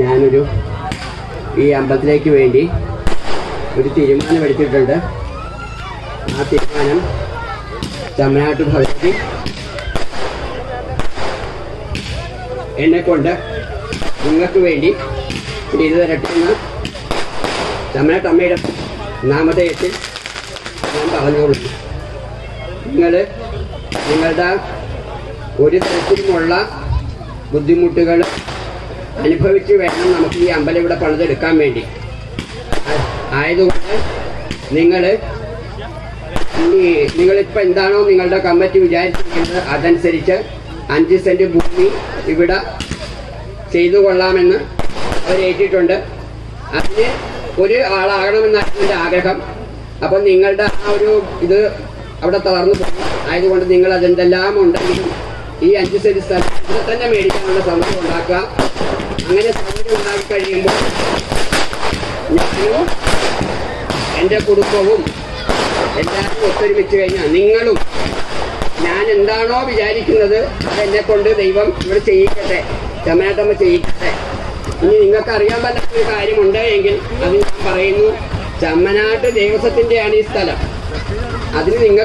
ഞാനൊരു ഈ അമ്പലത്തിലേക്ക് വേണ്ടി ഒരു തീരുമാനം എടുത്തിട്ടുണ്ട്. ആ തീരുമാനം തമിഴ്നാട്ടു ഭഗവതി എന്നെക്കൊണ്ട് നിങ്ങൾക്ക് വേണ്ടി ചെയ്തു തരട്ടെ എന്ന് തമിഴ്നാട്ടമ്മയുടെ നാമധേയത്തിൽ ഞാൻ പറഞ്ഞോളൂ. നിങ്ങളുടെ ഒരു തരത്തിലുമുള്ള ബുദ്ധിമുട്ടുകൾ അനുഭവിച്ച് വേണം നമുക്ക് ഈ അമ്പലം ഇവിടെ പണിതെടുക്കാൻ വേണ്ടി. ആയതുകൊണ്ട് നിങ്ങളിപ്പോൾ എന്താണോ നിങ്ങളുടെ കമ്മിറ്റി വിചാരിച്ചിരിക്കുന്നത് അതനുസരിച്ച് 5 സെന്റ് ഭൂമി ഇവിടെ ചെയ്തു കൊള്ളാമെന്ന് അവരേറ്റിട്ടുണ്ട്. അതിന് ഒരു ആളാകണമെന്നാണ് എൻ്റെ ആഗ്രഹം. അപ്പം നിങ്ങളുടെ ആ ഒരു ഇത് അവിടെ തളർന്നു പോകും. ആയതുകൊണ്ട് നിങ്ങൾ അതെന്തെല്ലാം ഉണ്ടെങ്കിലും ഈ 5 സെന്റ് സ്ഥലം ഇവിടെ തന്നെ മേടിക്കാനുള്ള സൗകര്യം ഉണ്ടാക്കുക. അങ്ങനെ സൗകര്യം ഉണ്ടാക്കി കഴിയുമ്പോൾ ഞാനും എൻ്റെ കുടുംബവും എല്ലാവരും ഒത്തൊരുമിച്ച് കഴിഞ്ഞാൽ നിങ്ങളും ഞാൻ എന്താണോ വിചാരിക്കുന്നത് അതെന്നെ കൊണ്ട് ദൈവം ഇവിടെ ചെയ്യിക്കട്ടെ, തമിഴ്നാട്ടമ്മ ചെയ്യിക്കട്ടെ. ഇനി നിങ്ങൾക്ക് അറിയാൻ പറ്റാത്തൊരു കാര്യമുണ്ട് എങ്കിൽ അത് ഞാൻ പറയുന്നു. ചമ്മനാട്ട് ദേവസ്വത്തിൻ്റെയാണ് ഈ സ്ഥലം. അതിന് നിങ്ങൾ